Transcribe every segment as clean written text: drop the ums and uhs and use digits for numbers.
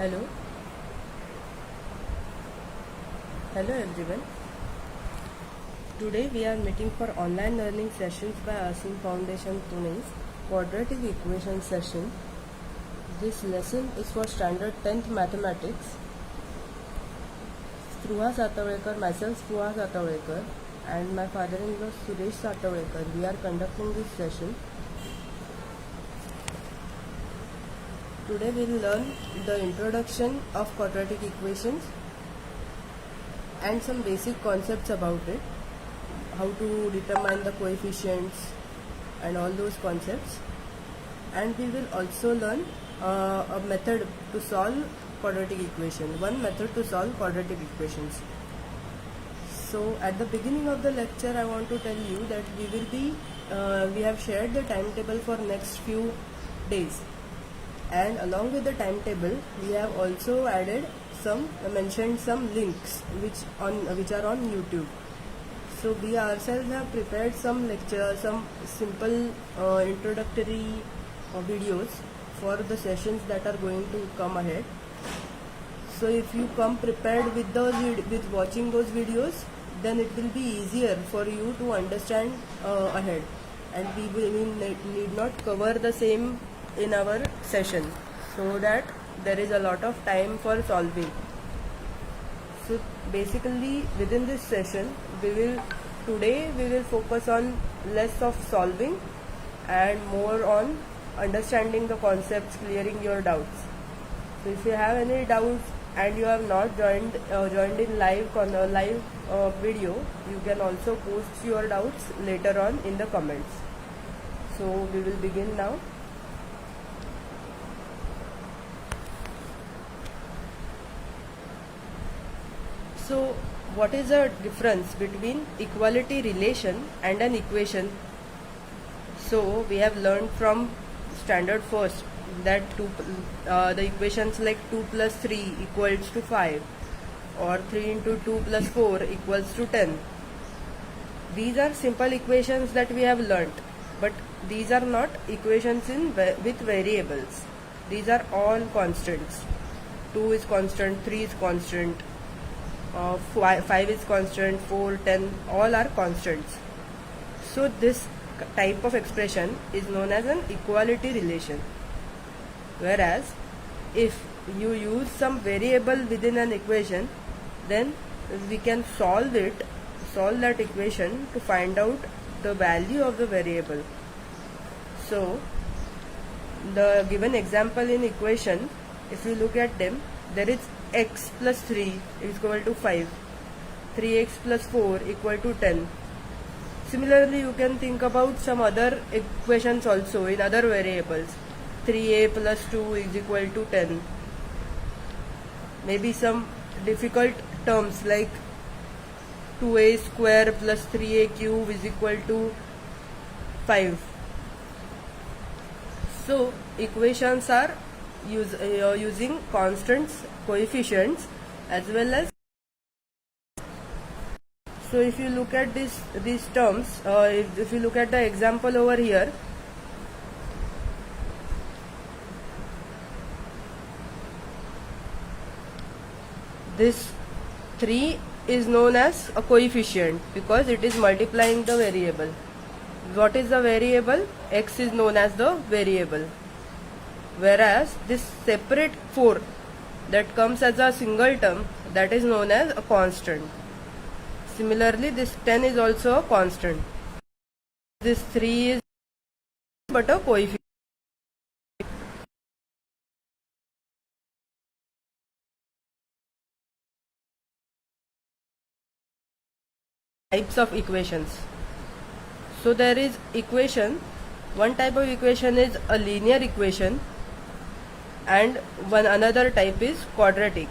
Hello, hello everyone. Today we are meeting for online learning sessions by Asim Foundation Pune's quadratic equation session. This lesson is for standard 10th mathematics. Spruha Satawekar, myself Spruha Satawekar, and my father-in-law Suresh Satawekar, we are conducting this session. Today we will learn the introduction of quadratic equations and some basic concepts about it, how to determine the coefficients and all those concepts. And we will also learn a method to solve quadratic equations, one method to solve quadratic equations. So at the beginning of the lecture I want to tell you that we have shared the timetable for next few days, and along with the timetable we have also mentioned some links which are on YouTube. So we ourselves have prepared some lecture, some simple introductory videos for the sessions that are going to come ahead. So if you come prepared with watching those videos, then it will be easier for you to understand ahead, and we need not cover the same in our session, so that there is a lot of time for solving. So basically within this session today we will focus on less of solving and more on understanding the concepts, clearing your doubts. So if you have any doubts and you have not joined in live video, you can also post your doubts later on in the comments. So we will begin now. So what is the difference between equality relation and an equation? So we have learned from standard first that the equations like 2 plus 3 equals to 5 or 3 into 2 plus 4 equals to 10. These are simple equations that we have learnt, but these are not equations with variables. These are all constants. 2 is constant, 3 is constant, 5 is constant, 4, 10, all are constants. So this type of expression is known as an equality relation. Whereas if you use some variable within an equation, then we can solve that equation to find out the value of the variable. So the given example in equation, if you look at them, there is x plus 3 is equal to 5, 3x plus 4 equal to 10. Similarly, you can think about some other equations also in other variables. 3a plus 2 is equal to 10. Maybe some difficult terms like 2a square plus 3a cube is equal to 5. So equations are using constants, coefficients, as well as. So if you look at these terms, if you look at the example over here, this 3 is known as a coefficient because it is multiplying the variable. What is the variable? X is known as the variable. Whereas this separate 4 that comes as a single term, that is known as a constant. Similarly, this 10 is also a constant. This 3 is but a coefficient. Types of equations. So there is one type of equation is a linear equation, and another type is quadratic.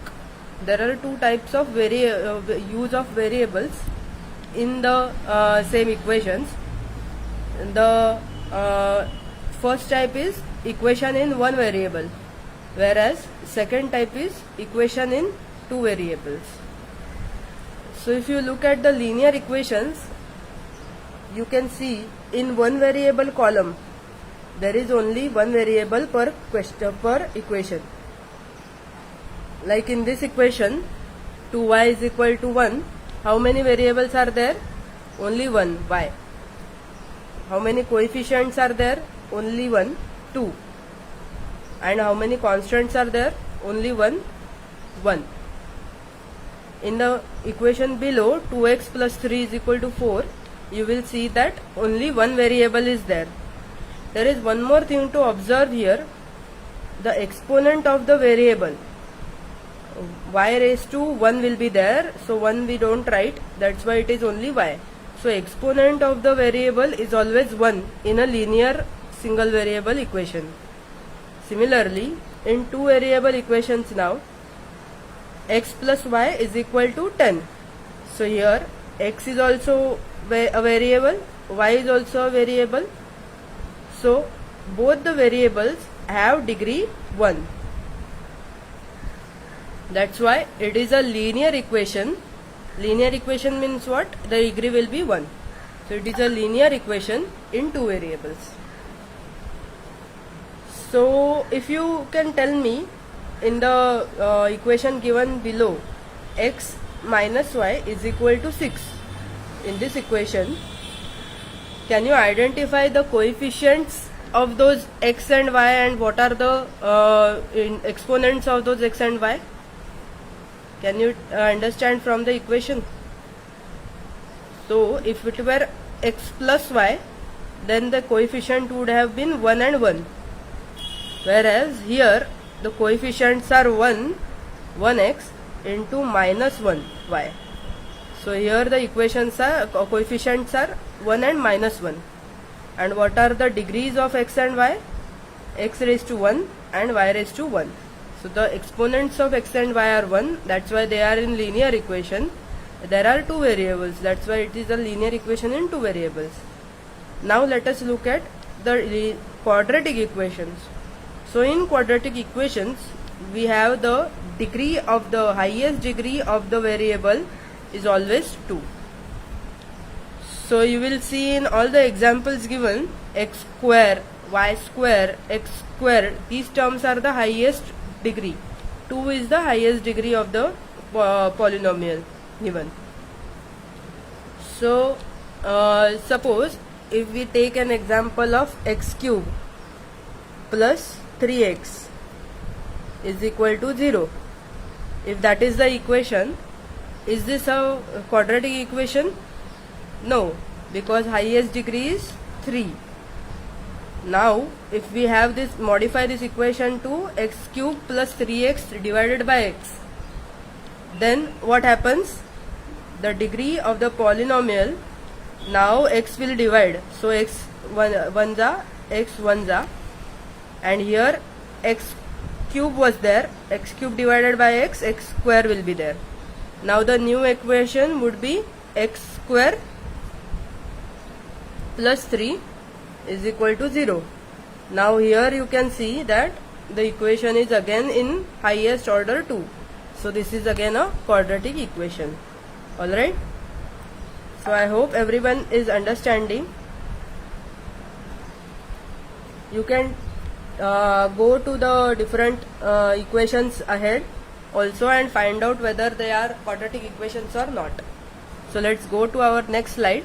There are two types of use of variables in the same equations. The first type is equation in one variable, whereas second type is equation in two variables. So if you look at the linear equations, you can see in one variable column there is only one variable per equation. like in this equation 2y is equal to 1, how many variables are there? Only one, y. How many coefficients are there? Only one, 2. And how many constants are there? Only one, 1. In the equation below, 2x plus 3 is equal to 4, you will see that only one variable is there. There is one more thing to observe here. The exponent of the variable, y raised to 1 will be there, so 1 we don't write, that's why it is only y. So exponent of the variable is always 1 in a linear single variable equation. Similarly, in two variable equations now, x plus y is equal to 10. So here x is also a variable, y is also a variable. So both the variables have degree 1. That's why it is a linear equation. Linear equation means what? The degree will be 1. So it is a linear equation in two variables. So if you can tell me in the equation given below, x minus y is equal to 6. In this equation, can you identify the coefficients of those x and y, and what are the exponents of those x and y? Can you understand from the equation? So if it were x plus y, then the coefficient would have been 1 and 1. Whereas here the coefficients are 1x into minus 1y. So here the coefficients are 1 and minus 1. And what are the degrees of x and y? X raised to 1 and y raised to 1. So the exponents of x and y are 1, that's why they are in linear equation. There are two variables, that's why it is a linear equation in two variables. Now let us look at the quadratic equations. So in quadratic equations, we have the degree of the highest degree of the variable is always 2. So you will see in all the examples given, x square, y square, x square, these terms are the highest degree. 2 is the highest degree of the polynomial given. So suppose if we take an example of x cube plus 3x is equal to 0. If that is the equation, is this a quadratic equation? No, because highest degree is 3. Now if we have this, modify this equation to x cube plus 3x divided by x, then what happens? The degree of the polynomial, now x will divide, so x 1 x 1, and here x cube was there, x cube divided by x square will be there. Now the new equation would be x square plus 3 is equal to 0. Now here you can see that the equation is again in highest order 2. So this is again a quadratic equation. Alright. So I hope everyone is understanding. You can go to the different equations ahead also and find out whether they are quadratic equations or not. So let's go to our next slide.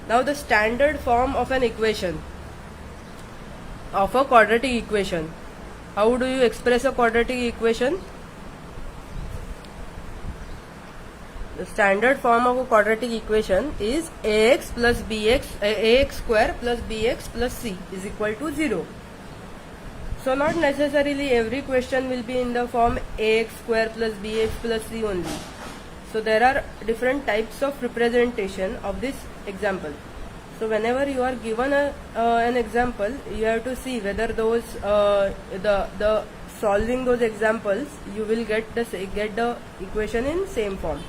Now the standard form of an equation, of a quadratic equation. How do you express a quadratic equation? The standard form of a quadratic equation is ax plus bx, ax square plus bx plus c is equal to 0. So not necessarily every question will be in the form ax square plus bx plus c only. So there are different types of representation of this example. So whenever you are given an example, you have to see whether those the solving those examples, you will get the equation in same form.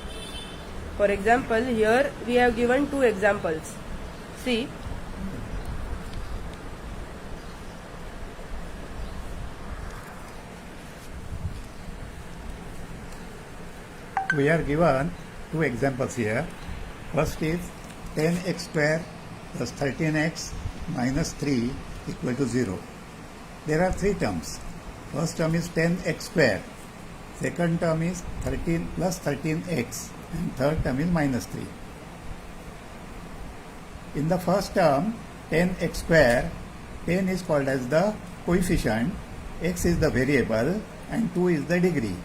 For example, here we have given two examples. See, we are given two examples here. First is 10x square plus 13x minus 3 equal to 0. There are three terms. First term is 10x square. Second term is 13 plus 13x and third term is minus 3. In the first term, 10x square, 10 is called as the coefficient, x is the variable and 2 is the degree.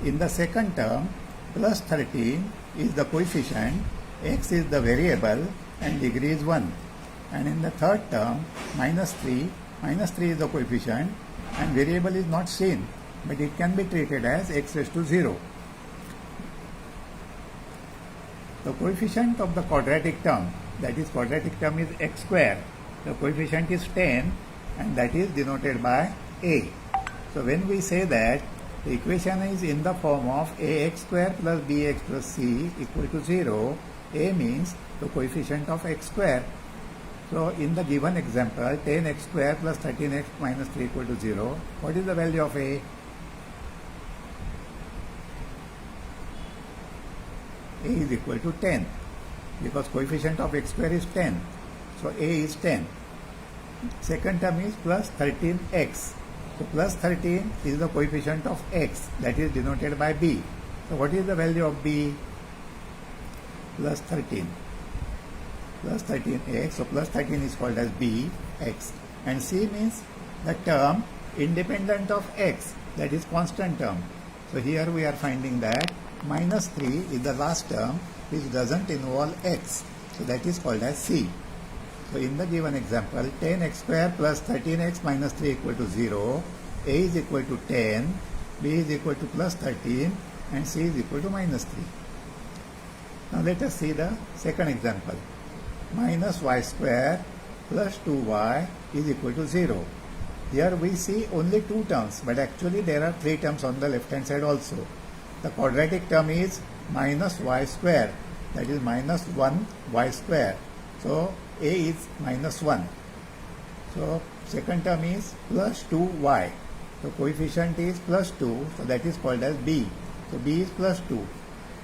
In the second term, plus 13 is the coefficient, x is the variable and degree is 1. And in the third term, minus 3 is the coefficient and variable is not seen, but it can be treated as x raised to 0. The coefficient of the quadratic term, that is quadratic term is x square. The coefficient is 10 and that is denoted by a. So when we say that the equation is in the form of ax square plus bx plus c equal to 0, a means the coefficient of x square. So in the given example, 10x square plus 13x minus 3 equal to 0, what is the value of a? A is equal to 10 because coefficient of x square is 10. So a is 10. Second term is plus 13x. So plus 13 is the coefficient of x, that is denoted by b. So what is the value of b? Plus 13. Plus 13x. So plus 13 is called as b, x. And c means the term independent of x, that is constant term. So here we are finding that minus 3 is the last term which doesn't involve x. So that is called as c. So in the given example, 10x square plus 13x minus 3 equal to 0, a is equal to 10, b is equal to plus 13 and c is equal to minus 3. Now let us see the second example. Minus y square plus 2y is equal to 0. Here we see only two terms, but actually there are three terms on the left hand side also. The quadratic term is minus y square, that is minus 1y square. So a is minus 1. So second term is plus 2y. So coefficient is plus 2, so that is called as b. So b is plus 2.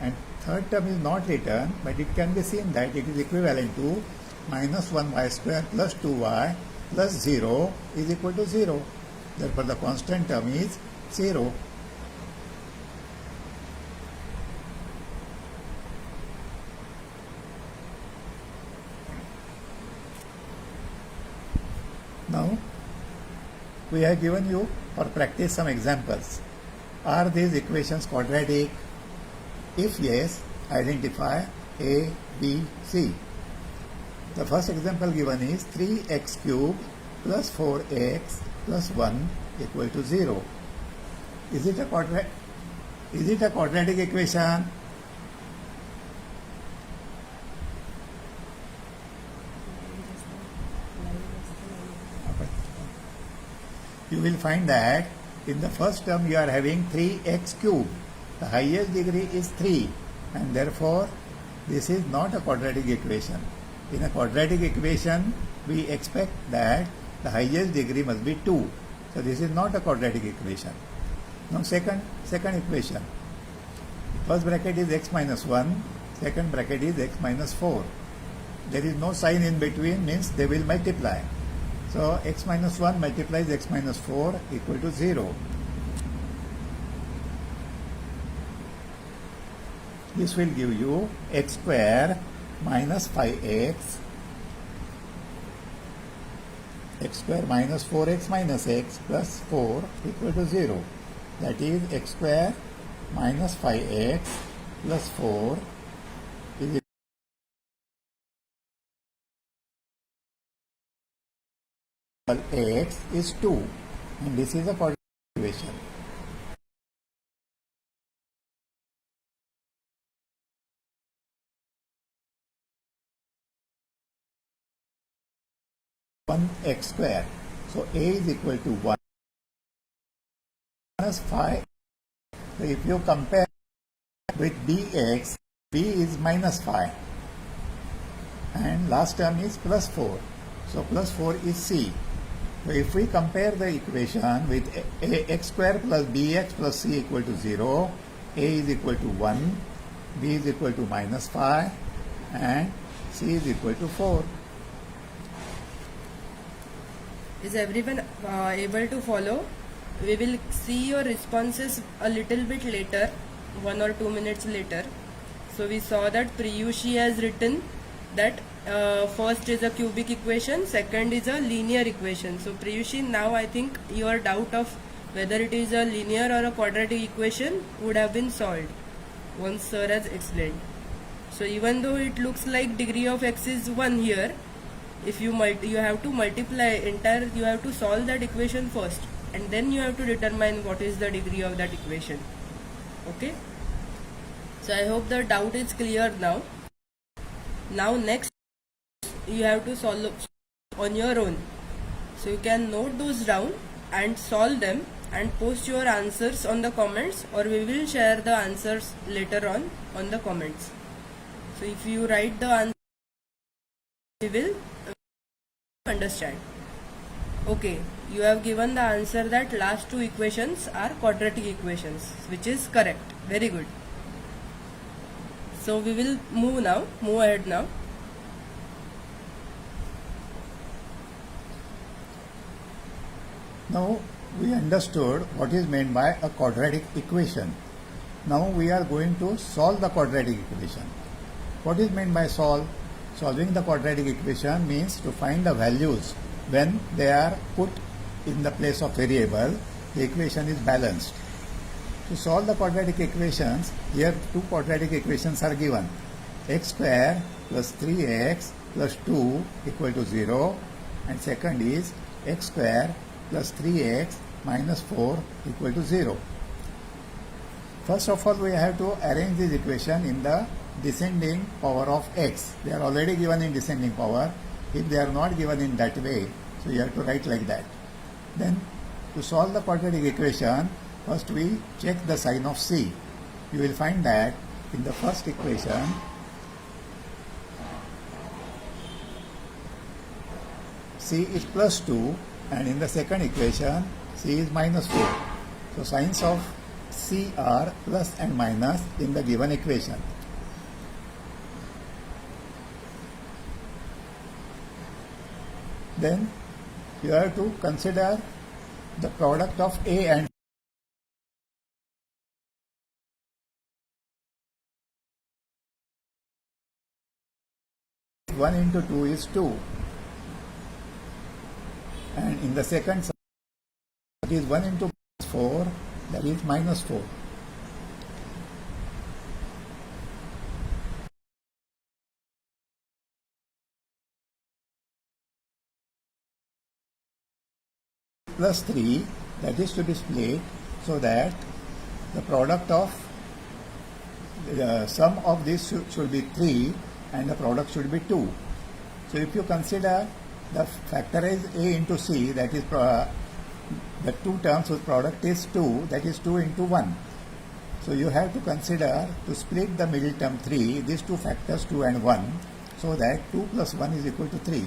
And third term is not written, but it can be seen that it is equivalent to minus 1y square plus 2y plus 0 is equal to 0. Therefore the constant term is 0. Now, we have given you for practice some examples. Are these equations quadratic? If yes, identify A, B, C. The first example given is 3x cubed plus 4x plus 1 equal to 0. Is it a quadratic equation? You will find that in the first term you are having 3x cubed. The highest degree is 3 and therefore this is not a quadratic equation. In a quadratic equation we expect that the highest degree must be 2. So this is not a quadratic equation. Now second equation. First bracket is x minus 1, second bracket is x minus 4. There is no sign in between, means they will multiply. So x minus 1 multiplies x minus 4 equal to 0. This will give you x square minus 5x, x square minus 4x minus x plus 4 equal to 0. That is x square minus 5x plus 4 is equal to x is 2. And this is a quadratic equation. X square. So a is equal to 1 minus 5. So if you compare with bx, b is minus 5 and last term is plus 4. So plus 4 is c. So if we compare the equation with ax square plus bx plus c equal to 0, a is equal to 1, b is equal to minus 5 and c is equal to 4. Is everyone able to follow? we will see your responses a little bit later, 1 or 2 minutes later. So we saw that Priyushi has written that first is a cubic equation, second is a linear equation. So Priyushi, now I think your doubt of whether it is a linear or a quadratic equation would have been solved once sir has explained. So even though it looks like degree of x is 1 here, if you have to multiply you have to solve that equation first, and then you have to determine what is the degree of that equation. Okay, so I hope the doubt is clear now. Now next you have to solve on your own, so you can note those down and solve them and post your answers on the comments, or we will share the answers later on the comments. So if you write the answer, we will understand. Okay, you have given the answer that last two equations are quadratic equations, which is correct. Very good. So we will move ahead now. Now we understood what is meant by a quadratic equation. Now we are going to solve the quadratic equation. What is meant by solve? Solving the quadratic equation means to find the values when they are put in the place of variable, the equation is balanced. To solve the quadratic equations, here two quadratic equations are given. X square plus 3x plus 2 equal to 0, and second is x square plus 3x minus 4 equal to 0. First of all, we have to arrange this equation in the descending power of x. They are already given in descending power. If they are not given in that way, so you have to write like that. Then to solve the quadratic equation, first we check the sign of c. You will find that in the first equation, c is plus 2, and in the second equation, c is minus 4. So signs of c are plus and minus in the given equation. Then you have to consider the product of a and 1 into 2 is 2, and in the second sum it is 1 into 4, that is minus 4. Plus 3, that is to be split so that the product of the sum of this should be 3 and the product should be 2. So if you consider the factorize a into c, that is the two terms whose product is 2, that is 2 into 1. So you have to consider to split the middle term 3, these two factors 2 and 1, so that 2 plus 1 is equal to 3.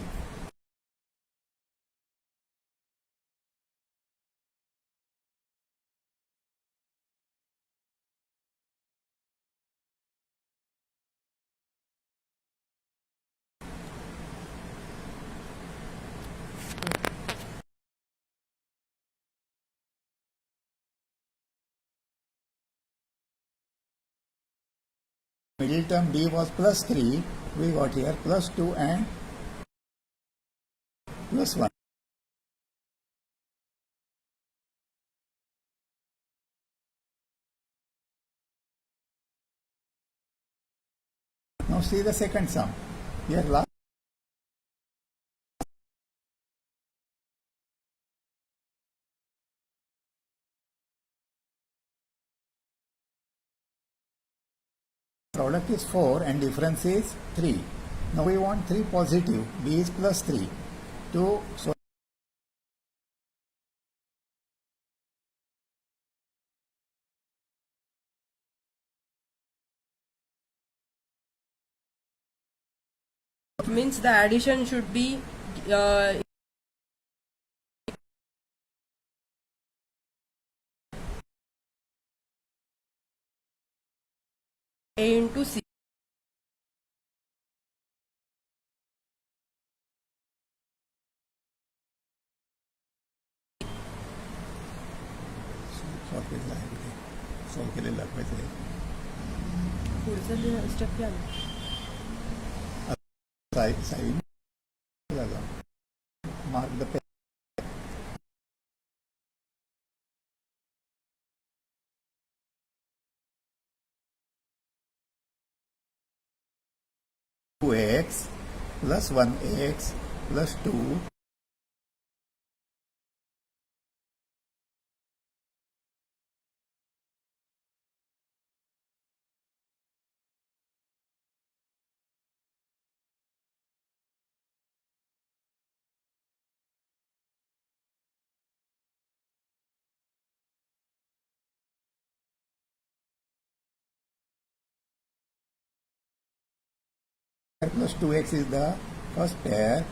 Middle term d was plus 3, we got here plus 2 and plus 1. Now see the second sum. Here last product is 4 and difference is 3. Now we want 3 positive, b is plus 3. So means the addition should be a into c. Solve केलेलं दाखवायचं आहे. पुढचं step घ्या ना. Sign झालं. Mark the pen. 2x plus 1x plus 2 plus 2x is the first pair.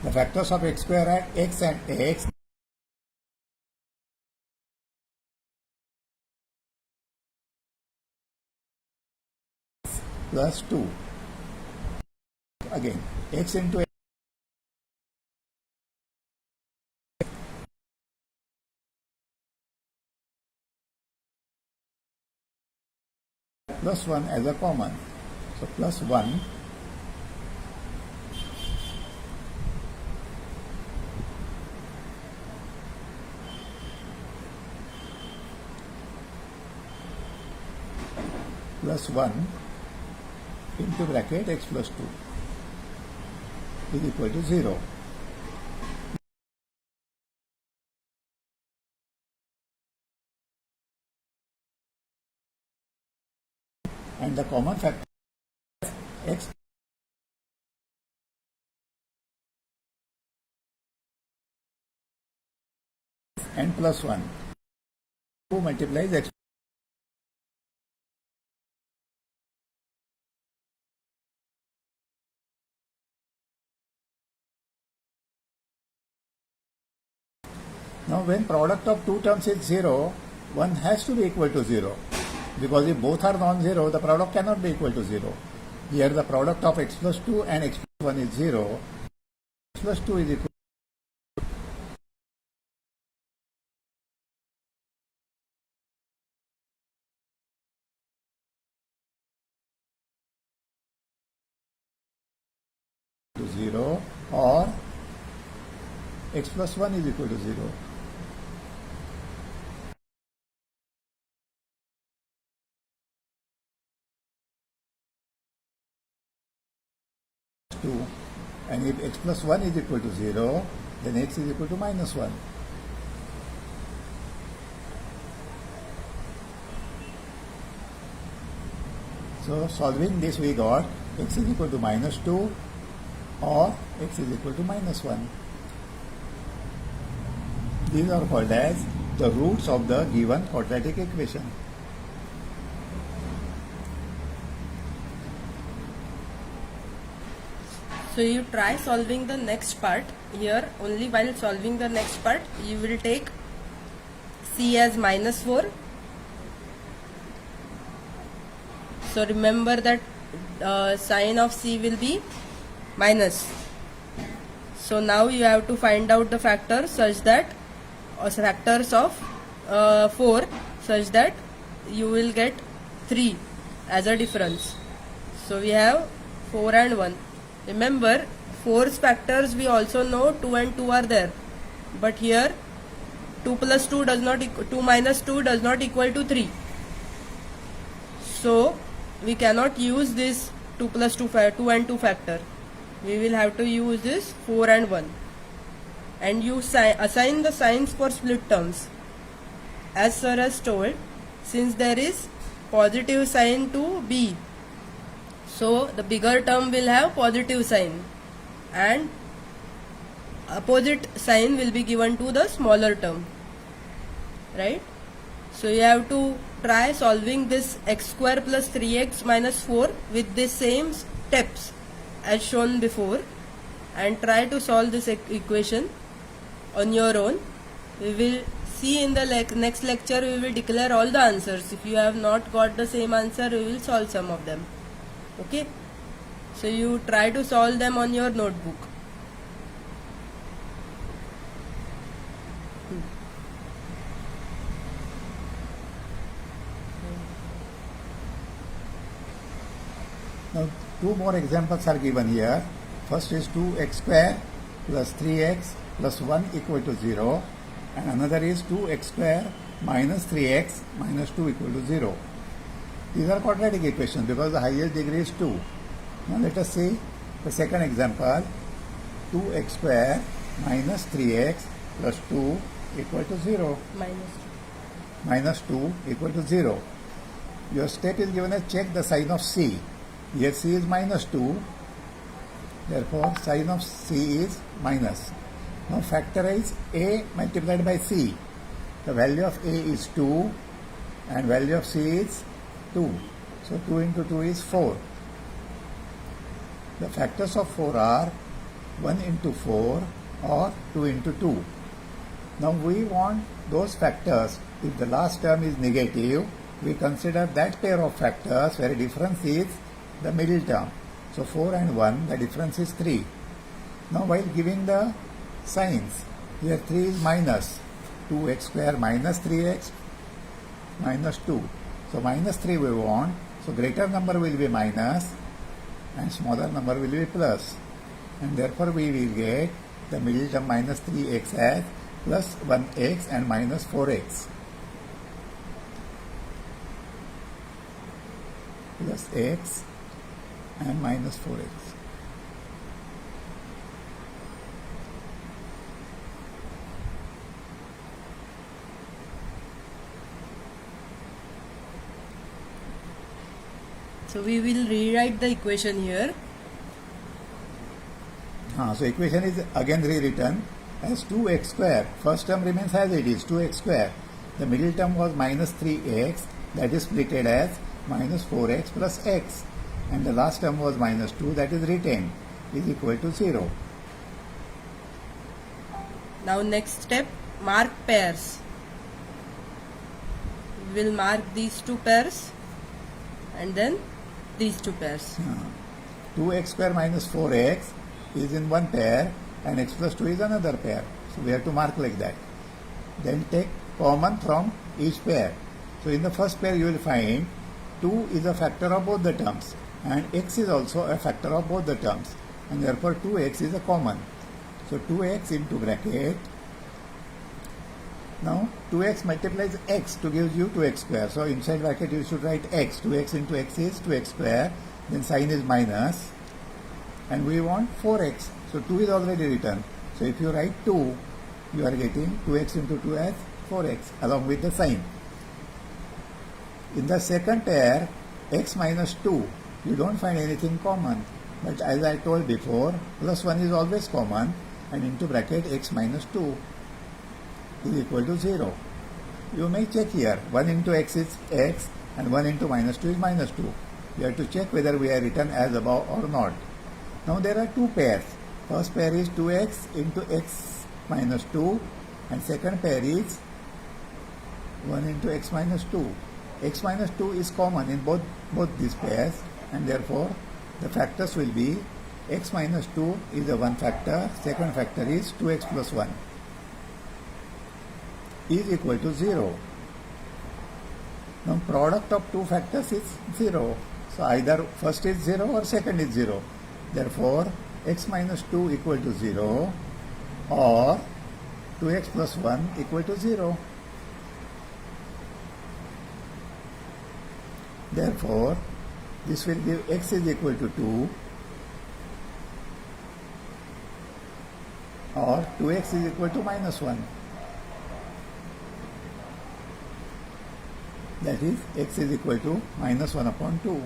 The factors of x square are x and x. Plus 2. Again, x into x plus 1 as a common. So plus 1 plus 1 into bracket x plus 2 is equal to 0. And the common factor x and plus 1. 2 multiplies x. Now when product of two terms is 0, one has to be equal to 0. Because if both are non-zero, the product cannot be equal to 0. Here the product of x plus 2 and x plus 1 is 0. X plus 2 is equal to 0 or x plus 1 is equal to 0. And if x plus 1 is equal to 0, then x is equal to minus 1. So solving this we got x is equal to minus 2 or x is equal to minus 1. These are called as the roots of the given quadratic equation. So you try solving the next part. Here only while solving the next part you will take c as minus 4. So remember that sign of c will be minus. So now you have to find out the factors such that factors of 4 such that you will get 3 as a difference. So we have 4 and 1. Remember, 4's factors we also know 2 and 2 are there, but here 2 plus 2 does not 2 minus 2 does not equal to 3. So we cannot use this 2 plus 2 and 2 factor. We will have to use this 4 and 1. And you assign the signs for split terms. As sir has told, since there is positive sign to b, so the bigger term will have positive sign and opposite sign will be given to the smaller term, right? So you have to try solving this x square plus 3x minus 4 with the same steps as shown before, and try to solve this equation on your own. We will see in the next lecture, we will declare all the answers. If you have not got the same answer, we will solve some of them. Okay, so you try to solve them on your notebook. 2. Now, two more examples are given here. First is 2x square plus 3x plus 1 equal to 0, and another is 2x square minus 3x minus 2 equal to 0. These are quadratic equations because the highest degree is 2. Now let us see the second example. 2x square minus 3x plus 2 equal to 0. Minus 2 equal to 0. Your step is given as check the sign of C. Here C is minus 2. Therefore, sign of C is minus. Now factorize A multiplied by C. The value of A is 2 and value of C is 2. So 2 into 2 is 4. The factors of 4 are 1 into 4 or 2 into 2. Now we want those factors. If the last term is negative, we consider that pair of factors where difference is the middle term. So 4 and 1, the difference is 3. Now while giving the signs, here 3 is minus 2x square minus 3x minus 2. So minus 3 we want. So greater number will be minus and smaller number will be plus. And therefore we will get the middle term minus 3x as plus 1x and minus 4x. Plus x and minus 4x. So we will rewrite the equation here. So equation is again rewritten as 2x square. First term remains as it is, 2x square. The middle term was minus 3x, that is splitted as minus 4x plus x. And the last term was minus 2, that is retained, is equal to 0. Now next step, mark pairs. We will mark these two pairs and then these two pairs. 2x square minus 4x is in one pair and x plus 2 is another pair. So we have to mark like that. Then take common from each pair. So in the first pair you will find 2 is a factor of both the terms and x is also a factor of both the terms, and therefore 2x is a common. So 2x into bracket. Now 2x multiplies x to give you 2x square. So inside bracket you should write x. 2x into x is 2x square. Then sign is minus. And we want 4x. So 2 is already written. So if you write 2, you are getting 2x into 2 as 4x along with the sign. In the second pair, x minus 2, you don't find anything common. But as I told before, plus 1 is always common, and into bracket x minus 2 is equal to 0. You may check here, 1 into x is x and 1 into minus 2 is minus 2. You have to check whether we are written as above or not. Now there are two pairs. First pair is 2x into x minus 2 and second pair is 1 into x minus 2. X minus 2 is common in both these pairs, and therefore the factors will be x minus 2 is the one factor, second factor is 2x plus 1 is equal to 0. Now product of two factors is 0. So either first is 0 or second is 0. Therefore x minus 2 equal to 0 or 2x plus 1 equal to 0. Therefore, this will give x is equal to 2 or 2x is equal to minus 1. That is, x is equal to minus 1 upon 2.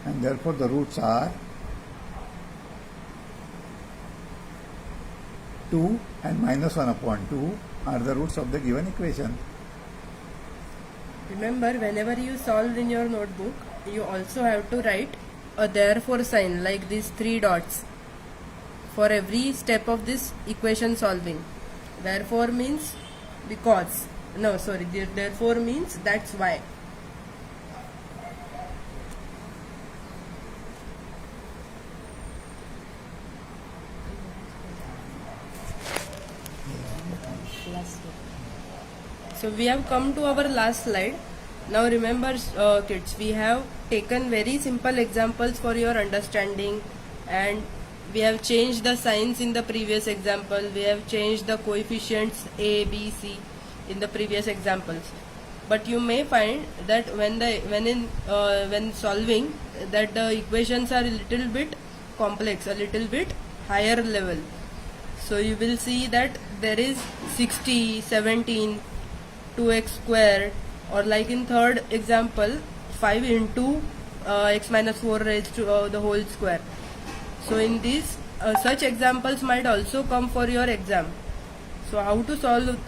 And therefore the roots are 2 and minus 1 upon 2 are the roots of the given equation. Remember, whenever you solve in your notebook, you also have to write a therefore sign like these 3 dots for every step of this equation solving. Therefore means because. No, sorry. Therefore means that's why. So we have come to our last slide. Now remember, kids, we have taken very simple examples for your understanding, and we have changed the signs in the previous example. We have changed the coefficients A, B, C in the previous examples. But you may find that when solving, that the equations are a little bit complex, a little bit higher level. So you will see that there is 60, 17, 2x squared, or like in third example 5 into x minus 4 raised to the whole square. So in these such examples might also come for your exam. So how to solve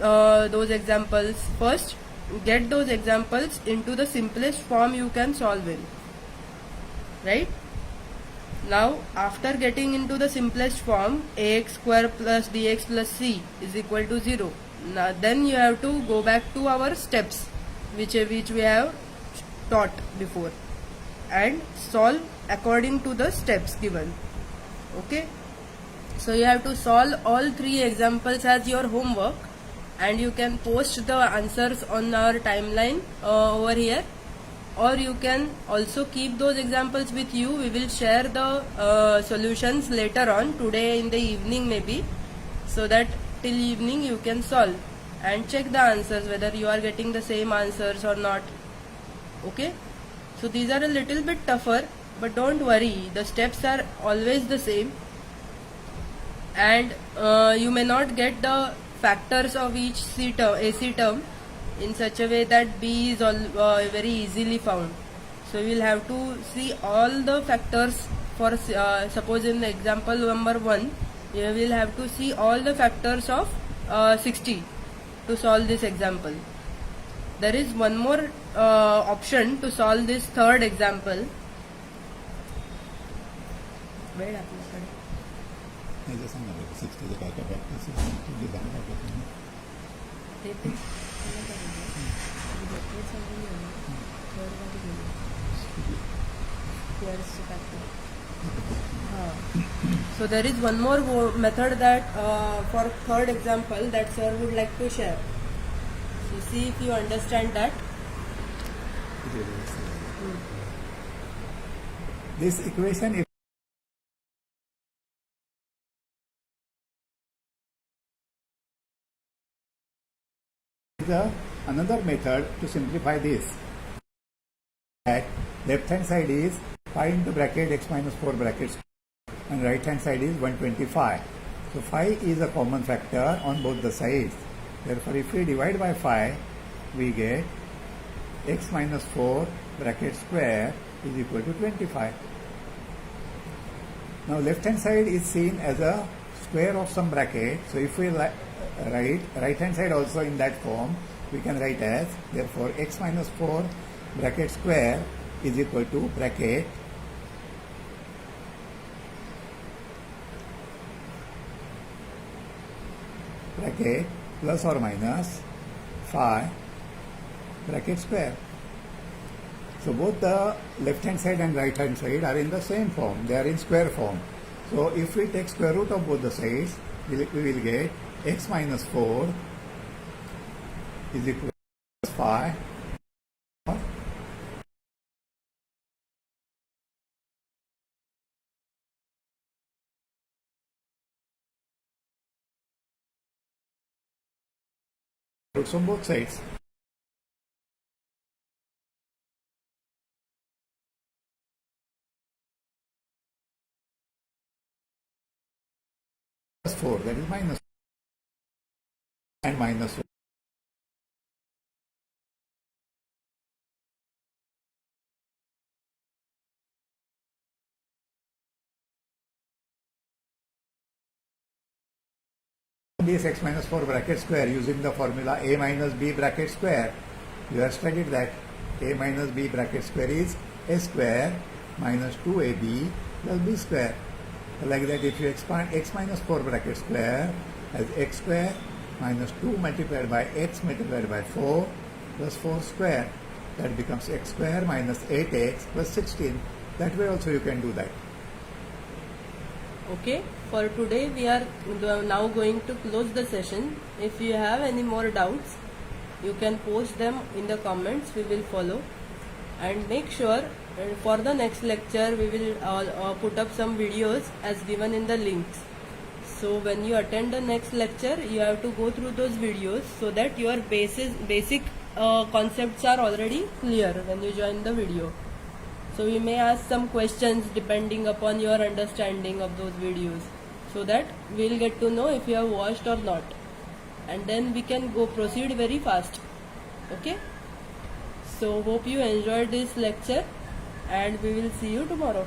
those examples? First, get those examples into the simplest form you can solve in, right? Now after getting into the simplest form, ax square plus dx plus c is equal to 0. Now then you have to go back to our steps which we have taught before and solve according to the steps given. Okay, so you have to solve all 3 examples as your homework, and you can post the answers on our timeline over here, or you can also keep those examples with you. We will share the solutions later on, today in the evening maybe, so that till evening you can solve and check the answers whether you are getting the same answers or not. Okay, so these are a little bit tougher, but don't worry, the steps are always the same, and you may not get the factors of each C term, AC term, in such a way that B is all very easily found. So we will have to see all the factors for suppose in the example number 1, you will have to see all the factors of 60 to solve this example. There is one more option to solve this third example. Wait, नाही जसं ना 60 काय काय practice तुझी जाणार ते So there is one more method that for third example that sir would like to share. So see if you understand that. This equation is another method to simplify this. That left hand side is 5 into bracket x minus 4 brackets and right hand side is 125. So 5 is a common factor on both the sides. Therefore if we divide by 5, we get x minus 4 bracket square is equal to 25. Now left hand side is seen as a square of some bracket. So if we write right hand side also in that form, we can write as, therefore x minus 4 bracket square is equal to bracket plus or minus 5 bracket square. So both the left hand side and right hand side are in the same form, they are in square form. So if we take square root of both the sides, we will get x minus 4 is equal to 5 roots on both sides. Plus 4, that is minus and minus 1. This x minus 4 bracket square using the formula a minus b bracket square. You have studied that a minus b bracket square is a square minus 2ab plus b square. Like that, if you expand x minus 4 bracket square as x square minus 2 multiplied by x multiplied by 4 plus 4 square, that becomes x square minus 8x plus 16. That way also you can do that. Okay, for today we are now going to close the session. If you have any more doubts, you can post them in the comments. We will follow, and make sure for the next lecture we will put up some videos as given in the links. So when you attend the next lecture, you have to go through those videos so that your basic concepts are already clear when you join the video. So we may ask some questions depending upon your understanding of those videos, so that we'll get to know if you have watched or not, and then we can proceed very fast. Okay, so hope you enjoyed this lecture, and we will see you tomorrow.